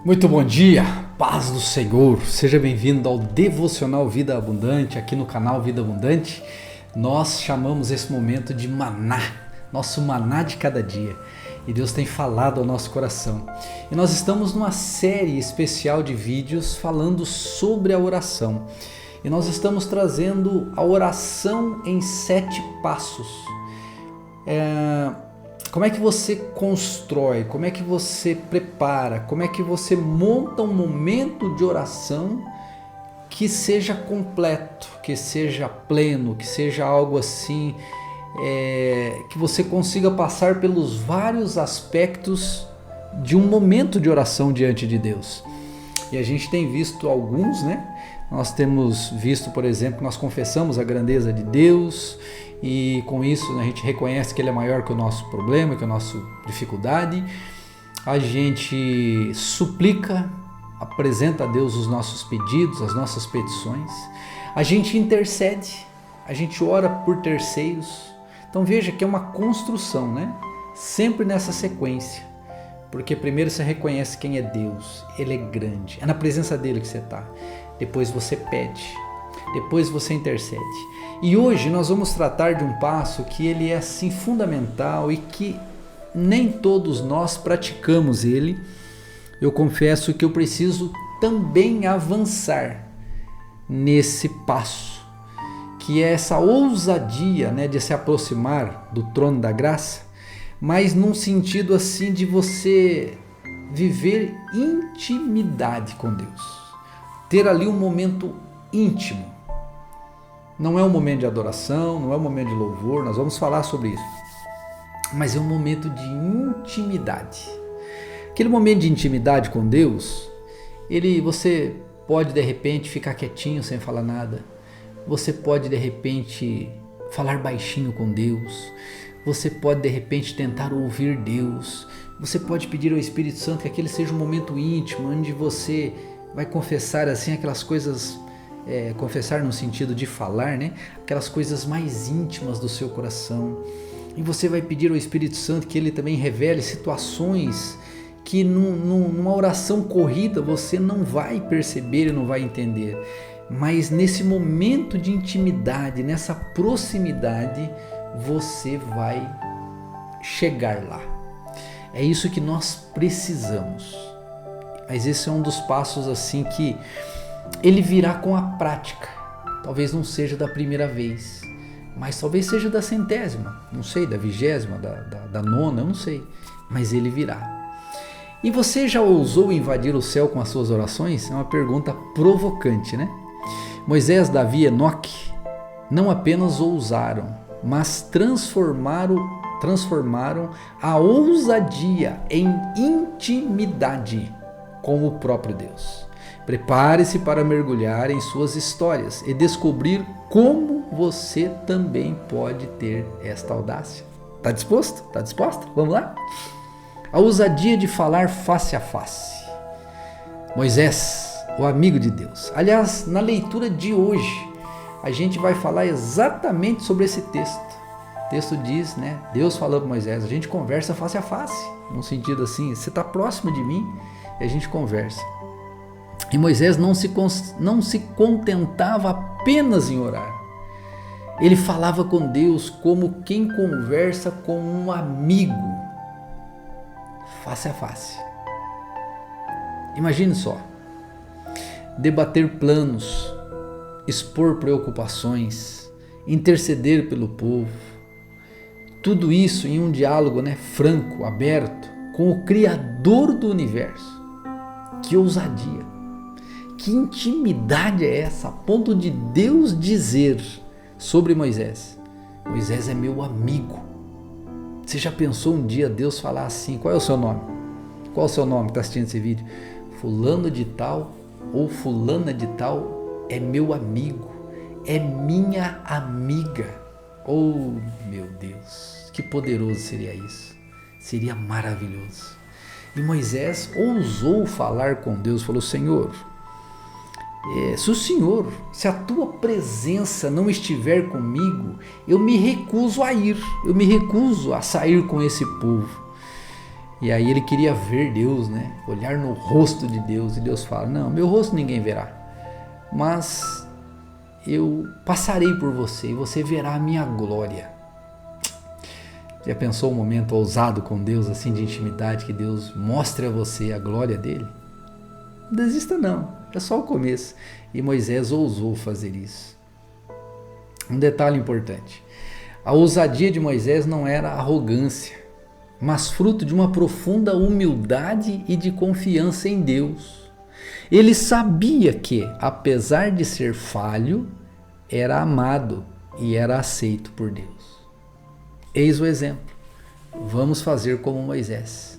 Muito bom dia, paz do Senhor, seja bem-vindo ao Devocional Vida Abundante, aqui no canal Vida Abundante. Nós chamamos esse momento de maná, nosso maná de cada dia, e Deus tem falado ao nosso coração. E nós estamos numa série especial de vídeos falando sobre a oração, e nós estamos trazendo a oração em 7 passos. Como é que você constrói, como é que você prepara, como é que você monta um momento de oração que seja completo, que seja pleno, que seja algo assim, que você consiga passar pelos vários aspectos de um momento de oração diante de Deus. E a gente tem visto alguns, né? Nós temos visto, por exemplo, nós confessamos a grandeza de Deus e com isso a gente reconhece que Ele é maior que o nosso problema, que a nossa dificuldade. A gente suplica, apresenta a Deus os nossos pedidos, as nossas petições. A gente intercede, a gente ora por terceiros. Então veja que é uma construção, né? Sempre nessa sequência. Porque primeiro você reconhece quem é Deus, Ele é grande, é na presença dEle que você está. Depois você pede, depois você intercede. E hoje nós vamos tratar de um passo que ele é assim fundamental e que nem todos nós praticamos ele. Eu confesso que eu preciso também avançar nesse passo, que é essa ousadia, né, de se aproximar do trono da graça, mas num sentido assim de você viver intimidade com Deus. Ter ali um momento íntimo. Não é um momento de adoração, não é um momento de louvor, nós vamos falar sobre isso. Mas é um momento de intimidade. Aquele momento de intimidade com Deus, você pode de repente ficar quietinho sem falar nada. Você pode de repente falar baixinho com Deus. Você pode de repente tentar ouvir Deus. Você pode pedir ao Espírito Santo que aquele seja um momento íntimo, onde você vai confessar assim aquelas coisas, confessar no sentido de falar, né? Aquelas coisas mais íntimas do seu coração. E você vai pedir ao Espírito Santo que Ele também revele situações que numa oração corrida você não vai perceber e não vai entender. Mas nesse momento de intimidade, nessa proximidade, você vai chegar lá. É isso que nós precisamos. Mas esse é um dos passos assim que ele virá com a prática. Talvez não seja da primeira vez, mas talvez seja da 100ª, não sei, da 20ª, da 9ª, eu não sei, mas ele virá. E você já ousou invadir o céu com as suas orações? É uma pergunta provocante, né? Moisés, Davi e Enoque não apenas ousaram, mas transformaram a ousadia em intimidade com o próprio Deus. Prepare-se para mergulhar em suas histórias e descobrir como você também pode ter esta audácia. Está disposto? Está disposta? Vamos lá? A ousadia de falar face a face. Moisés, o amigo de Deus. Aliás, na leitura de hoje, a gente vai falar exatamente sobre esse texto. O texto diz, né? Deus falou para Moisés, a gente conversa face a face, num sentido assim, você está próximo de mim e a gente conversa. E Moisés não se contentava apenas em orar. Ele falava com Deus como quem conversa com um amigo, face a face. Imagine só, debater planos, expor preocupações, interceder pelo povo, tudo isso em um diálogo, né, franco, aberto, com o Criador do universo. Que ousadia, que intimidade é essa, a ponto de Deus dizer sobre Moisés: Moisés é meu amigo. Você já pensou um dia Deus falar assim? Qual é o seu nome? Qual é o seu nome que está assistindo esse vídeo? Fulano de tal ou fulana de tal é meu amigo, é minha amiga. Oh meu Deus, que poderoso seria isso, seria maravilhoso. E Moisés ousou falar com Deus, falou: Senhor, se a tua presença não estiver comigo, eu me recuso a ir, eu me recuso a sair com esse povo. E aí ele queria ver Deus, né? Olhar no rosto de Deus. E Deus fala: não, meu rosto ninguém verá, mas eu passarei por você e você verá a minha glória. Já pensou um momento ousado com Deus, assim, de intimidade, que Deus mostre a você a glória dele? Não desista não, é só o começo. E Moisés ousou fazer isso. Um detalhe importante: a ousadia de Moisés não era arrogância, mas fruto de uma profunda humildade e de confiança em Deus. Ele sabia que, apesar de ser falho, era amado e era aceito por Deus. Eis o exemplo. Vamos fazer como Moisés.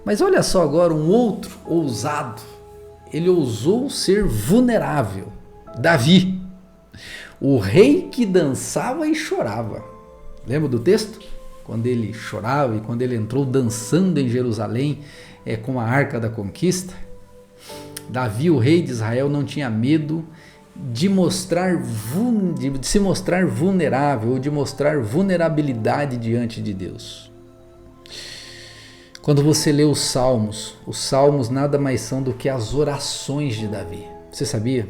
Mas olha só agora um outro ousado. Ele ousou ser vulnerável. Davi, o rei que dançava e chorava. Lembra do texto? Quando ele chorava e quando ele entrou dançando em Jerusalém com a arca da conquista. Davi, o rei de Israel, não tinha medo de se mostrar vulnerável ou de mostrar vulnerabilidade diante de Deus. Quando você lê os salmos nada mais são do que as orações de Davi. Você sabia?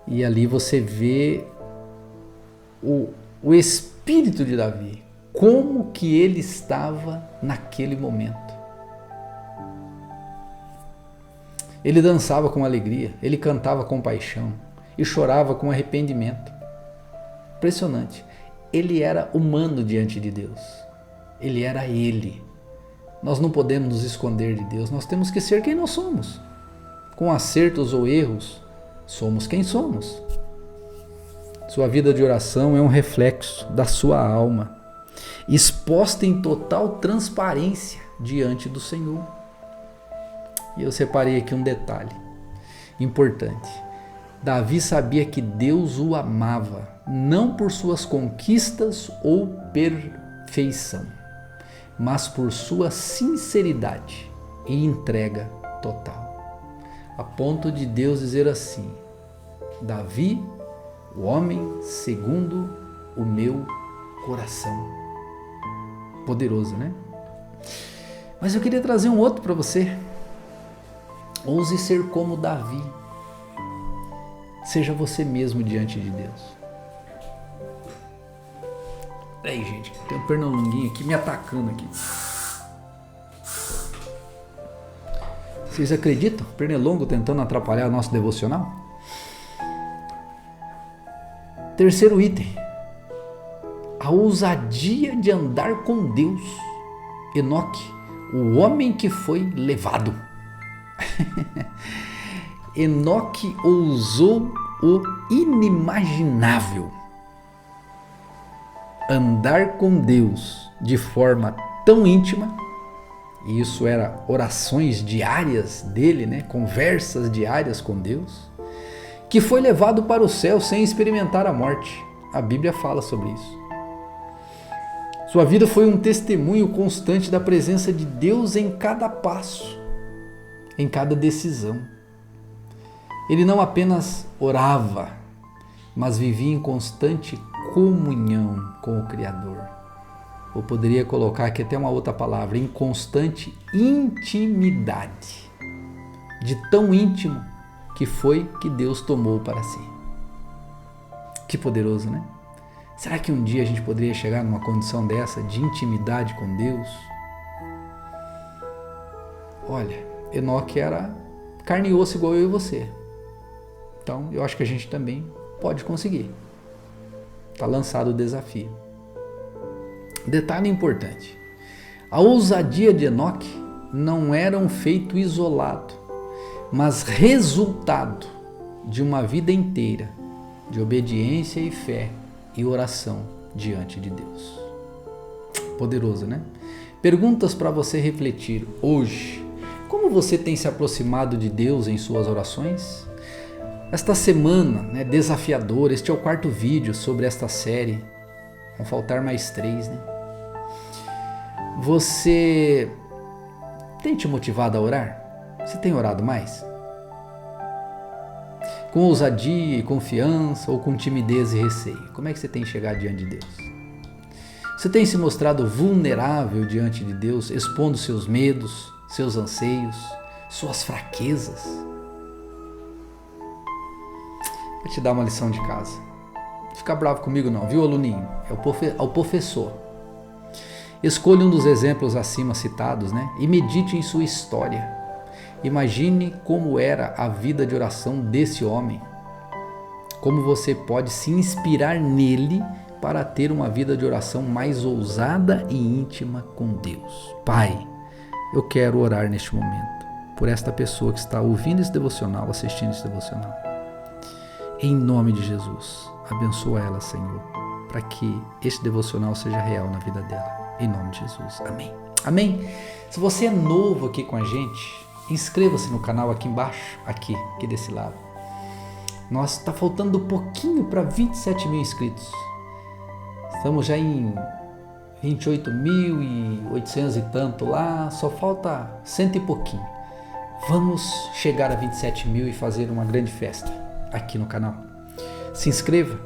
E ali você vê o espírito de Davi, como que ele estava naquele momento. Ele dançava com alegria, ele cantava com paixão e chorava com arrependimento. Impressionante. Ele era humano diante de Deus. Ele era ele. Nós não podemos nos esconder de Deus, nós temos que ser quem nós somos. Com acertos ou erros, somos quem somos. Sua vida de oração é um reflexo da sua alma, exposta em total transparência diante do Senhor. E eu separei aqui um detalhe importante. Davi sabia que Deus o amava, não por suas conquistas ou perfeição, mas por sua sinceridade e entrega total. A ponto de Deus dizer assim: Davi, o homem segundo o meu coração. Poderoso, né? Mas eu queria trazer um outro para você. Ouse ser como Davi. Seja você mesmo diante de Deus. Aí, gente, tem um pernilonguinho aqui me atacando aqui. Vocês acreditam? Pernilongo tentando atrapalhar nosso devocional? Terceiro item. A ousadia de andar com Deus. Enoque, o homem que foi levado. Enoque ousou o inimaginável. Andar com Deus de forma tão íntima, e isso era orações diárias dele, né? Conversas diárias com Deus, que foi levado para o céu sem experimentar a morte. A Bíblia fala sobre isso. Sua vida foi um testemunho constante da presença de Deus em cada passo, em cada decisão. Ele não apenas orava, mas vivia em constante comunhão com o Criador. Eu poderia colocar aqui até uma outra palavra, em constante intimidade. De tão íntimo que foi que Deus tomou para si. Que poderoso, né? Será que um dia a gente poderia chegar numa condição dessa, de intimidade com Deus? Olha, Enoque era carne e osso igual eu e você. Então, eu acho que a gente também pode conseguir. Está lançado o desafio. Detalhe importante. A ousadia de Enoque não era um feito isolado, mas resultado de uma vida inteira de obediência e fé e oração diante de Deus. Poderoso, né? Perguntas para você refletir hoje. Como você tem se aproximado de Deus em suas orações? Esta semana, desafiadora, este é o 4º vídeo sobre esta série. Vão faltar mais 3, né? Você tem te motivado a orar? Você tem orado mais? Com ousadia e confiança ou com timidez e receio? Como é que você tem chegado diante de Deus? Você tem se mostrado vulnerável diante de Deus, expondo seus medos, seus anseios, suas fraquezas? Vou te dar uma lição de casa. Não fica bravo comigo não, viu, aluninho? É o professor. Escolha um dos exemplos acima citados, né? E medite em sua história. Imagine como era a vida de oração desse homem. Como você pode se inspirar nele para ter uma vida de oração mais ousada e íntima com Deus. Pai, eu quero orar neste momento por esta pessoa que está ouvindo esse devocional, assistindo esse devocional. Em nome de Jesus, abençoa ela, Senhor, para que este devocional seja real na vida dela. Em nome de Jesus. Amém. Amém. Se você é novo aqui com a gente, inscreva-se no canal aqui embaixo, aqui desse lado. Nós está faltando pouquinho para 27 mil inscritos. Estamos já em 28.800 e tanto lá, só falta 100 e pouquinho. Vamos chegar a 27 mil e fazer uma grande festa aqui no canal. Se inscreva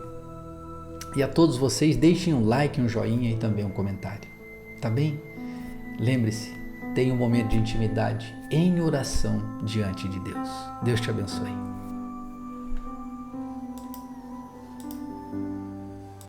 e a todos vocês deixem um like, um joinha e também um comentário. Tá bem? Lembre-se, tenha um momento de intimidade em oração diante de Deus. Deus te abençoe.